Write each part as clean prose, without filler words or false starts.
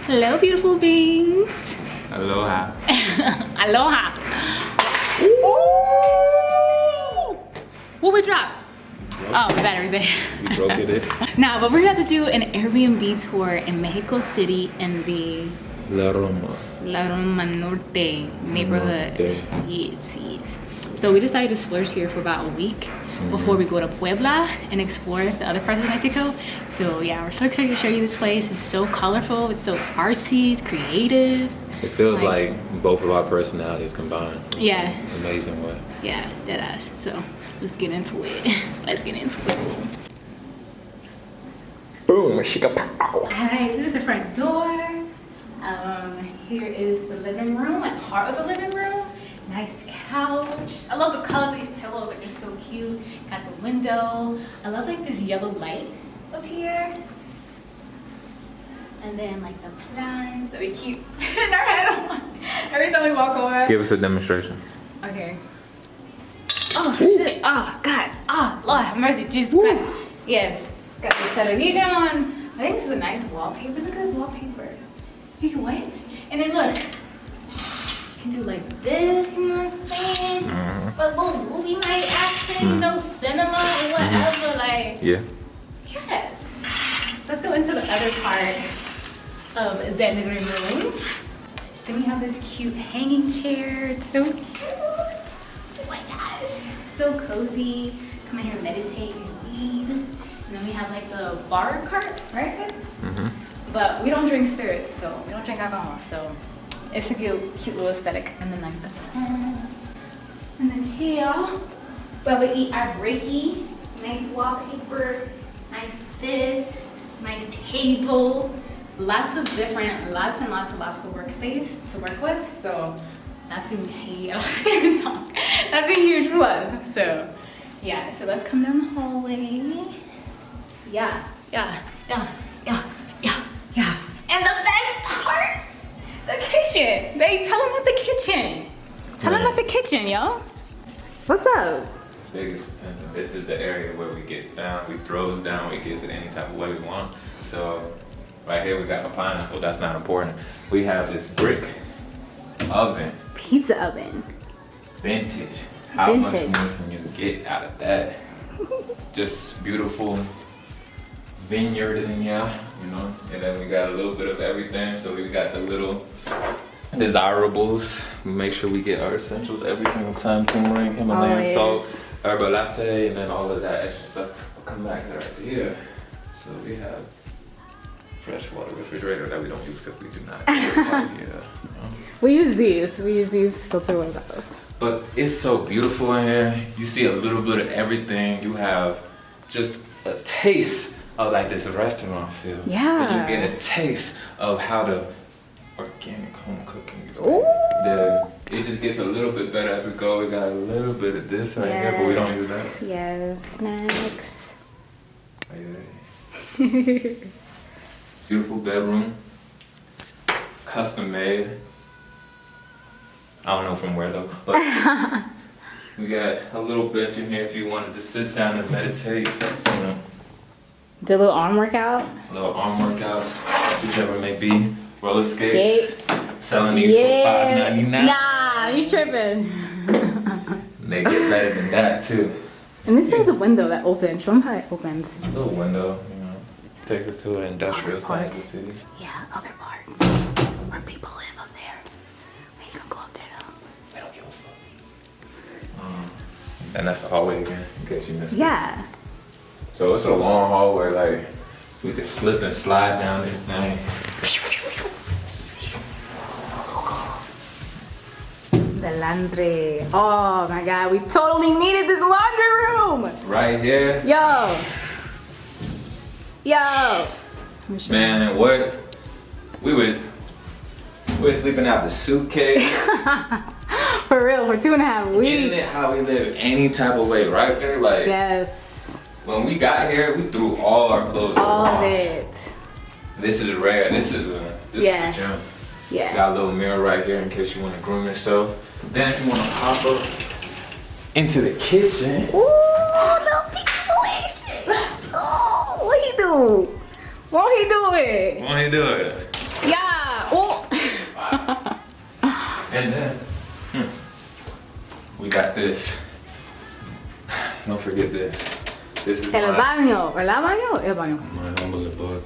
Hello, beautiful beings. Aloha. Aloha. Ooh. What we drop? Oh, the battery there. You broke it. Nah, but we're about to do an Airbnb tour in Mexico City in the Roma. Roma Norte neighborhood. Norte. Yes, yes. So we decided to splurge here for about a week before we go to Puebla and explore the other parts of Mexico. So yeah, we're so excited to show you this place. It's so colorful, it's so artsy, it's creative. It feels like both of our personalities combined. Yeah. Amazing way. Yeah, deadass. So let's get into it. Let's get into it. Boom, shika pow. Alright, so this is the front door. Here is the living room, like part of the living room. Nice couch. I love the color of these pillows, like they're so cute. Got the window. I love like this yellow light up here. And then like the plants that we keep in our head on every time we walk over. Give us a demonstration. Okay. Oh shit. Oh God. Oh Lord have mercy. Jesus Christ. Yes. Got the television. I think this is a nice wallpaper. Look at this wallpaper. You can what? And then look. You can do like this, you know what I'm saying? But a little movie night action, you know, cinema or whatever, like. Yeah. Yes. Let's go into the other part of the living room. Then we have this cute hanging chair. It's so cute. Oh my gosh. So cozy. Come in here, meditate, and read. And then we have like the bar cart, right? But we don't drink spirits, so we don't drink alcohol. So it's a cute little aesthetic. And then like the and then here, where we eat our Reiki. Nice wallpaper, nice this, nice table. Lots and lots of workspace to work with. So that's a that's a huge plus. So yeah, so let's come down the hallway. Yeah. And the best part, the kitchen. Babe, tell them about the kitchen. Tell them about the kitchen, yo. What's up? This is the area where we gets down, we throws down, we gets it any type of way we want. So right here we got a pineapple, that's not important. We have this brick oven. Pizza oven. Vintage. How much more can you get out of that? Just beautiful vineyard in here, you know? And then we got a little bit of everything. So we got the little desirables. We make sure we get our essentials every single time. Turmeric, Himalayan salt, herbal latte, and then all of that extra stuff. We'll come back to right here. So we have fresh water refrigerator that we don't use because we do not here. We use these filter waters. But it's so beautiful in here. You see a little bit of everything. You have just a taste of like this restaurant feel. Yeah. And you get a taste of how the organic home cooking is. It just gets a little bit better as we go. We got a little bit of this right here, but we don't use that. Yes, snacks. Are you ready? Beautiful bedroom. Custom made. I don't know from where though, but we got a little bench in here if you wanted to sit down and meditate, you know. Do a little arm workout. Little arm workouts, whichever may be. Roller skates. Selling these for $5.99. Nah, you tripping. They get better than that too. And this has a window that opens. Show them how it opens. A little window, you know. Takes us to an industrial side of the city. Yeah, other parts. Where people live up there. We ain't gonna go up there though. They don't give a fuck. And that's the hallway again, in case you missed it. Yeah. So it's a long hallway, like we could slip and slide down this thing. The laundry. Oh my God, we totally needed this laundry room. Right here. Yo. Man, what? We were sleeping out the suitcase. For real, for 2.5 weeks. Getting it how we live any type of way, right there? Like, yes. When we got here, we threw all our clothes away. All of it. This is rare. This is a gym. Yeah. Got a little mirror right here in case you want to groom yourself. Then if you want to pop up into the kitchen. Ooh, little peekaboo action. Oh, what he do? Won't he do it? Won't he do it? Yeah. And then we got this. Don't forget this. This is El baño. ¿El baño? El baño. my humble abode.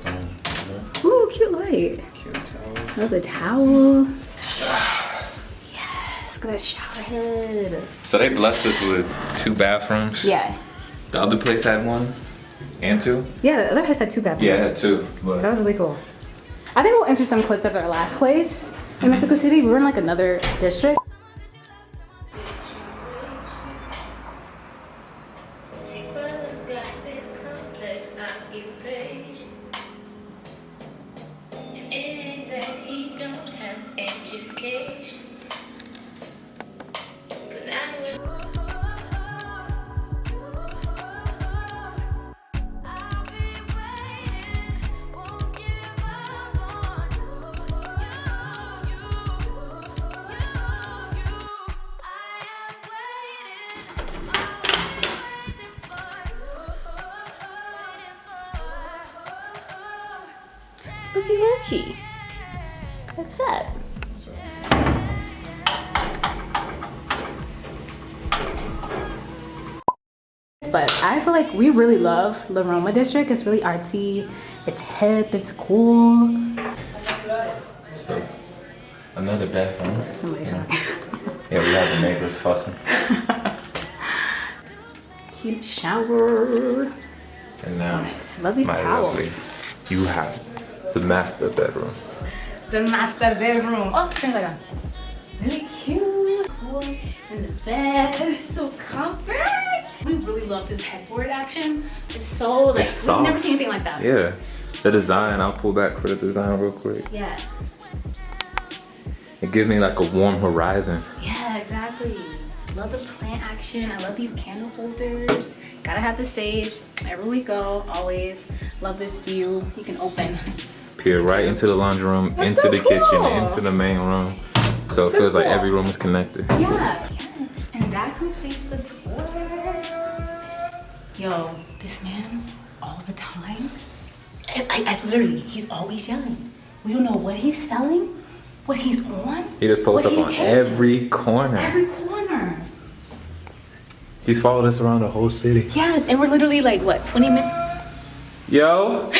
Ooh, cute light. Cute towel. Look, the towel. Yes, look at that shower head. So they blessed us with 2 bathrooms. Yeah. The other place had 1 and 2. Yeah, the other house had 2 bathrooms. Yeah, it had 2. But That was really cool. I think we'll insert some clips of our last place in Mexico City. We were in like another district. Looky. What's up? But I feel like we really love the Roma district. It's really artsy. It's hip. It's cool. so, another bathroom. Somebody's talking. Yeah, we have the neighbors fussing. Cute shower. And now, Nice. Love these my towels. lovely, you have the master bedroom. The master bedroom. Oh, turn that on. Really cute. Cool. In the bed. So comfy. We really love this headboard action. It's so like, It's we've never soft. seen anything like that. Yeah, the design, I'll pull back for the design real quick. Yeah. It gives me like a warm horizon. Yeah, exactly. Love the plant action. I love these candle holders. Gotta have the sage. Wherever we go, always. Love this view. You can open. Peer right into the laundry room, That's into so the kitchen, cool. into the main room. So it So feels like cool. every room is connected. Yeah, yes. And that completes the tour. Yo, this man, all the time, I literally, he's always yelling. We don't know what he's selling, what he's on. He just posts what up he's on taking. every corner. Every corner. He's followed us around the whole city. Yes, and we're literally like, what, 20 minutes? Yo!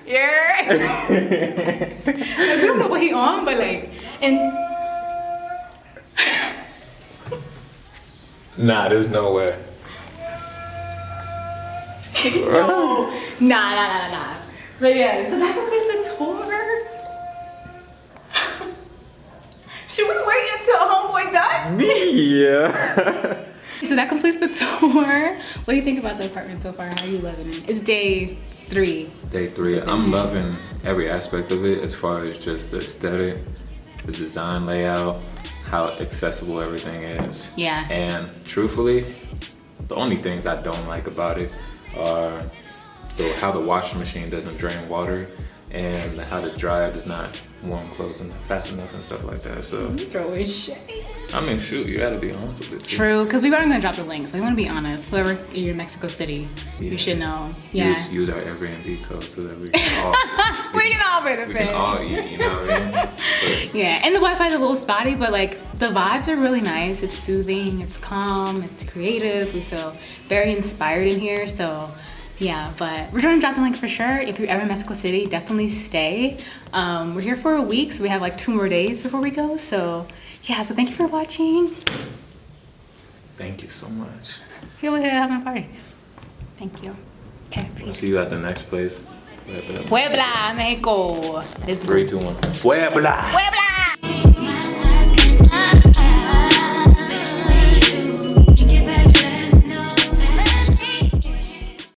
Yeah. I don't know what he on, but like, and Nah, there's no way. no, nah. But yeah, so that completes the tour. Should we wait until homeboy done? Yeah. So that completes the tour. What do you think about the apartment so far? How are you loving it? It's day 3. Day 3, I'm loving every aspect of it as far as just the aesthetic, the design layout, how accessible everything is. Yeah. And truthfully, the only things I don't like about it are how the washing machine doesn't drain water and how the dryer does not warm clothes fast enough and stuff like that. So, Throwing shade. I mean, shoot, you gotta be honest with it too. True, because we weren't gonna drop the link, so we want to be honest. Whoever you're in Mexico City, Yeah. you should know. Yeah. Use our Airbnb code so that we can all, We can all benefit. we can all eat, you know what I mean? But Yeah, and the Wi-Fi is a little spotty, but like the vibes are really nice. It's soothing, it's calm, it's creative. We feel very inspired in here, so yeah. But we're gonna drop the link for sure. If you're ever in Mexico City, definitely stay. We're here for a week, so we have like 2 more days before we go. So yeah, so thank you for watching. thank you so much. Feel like having a party. Thank you. Okay, We'll peace. see you at the next place. Puebla, Mexico. 3, 2, 1. Puebla! Puebla.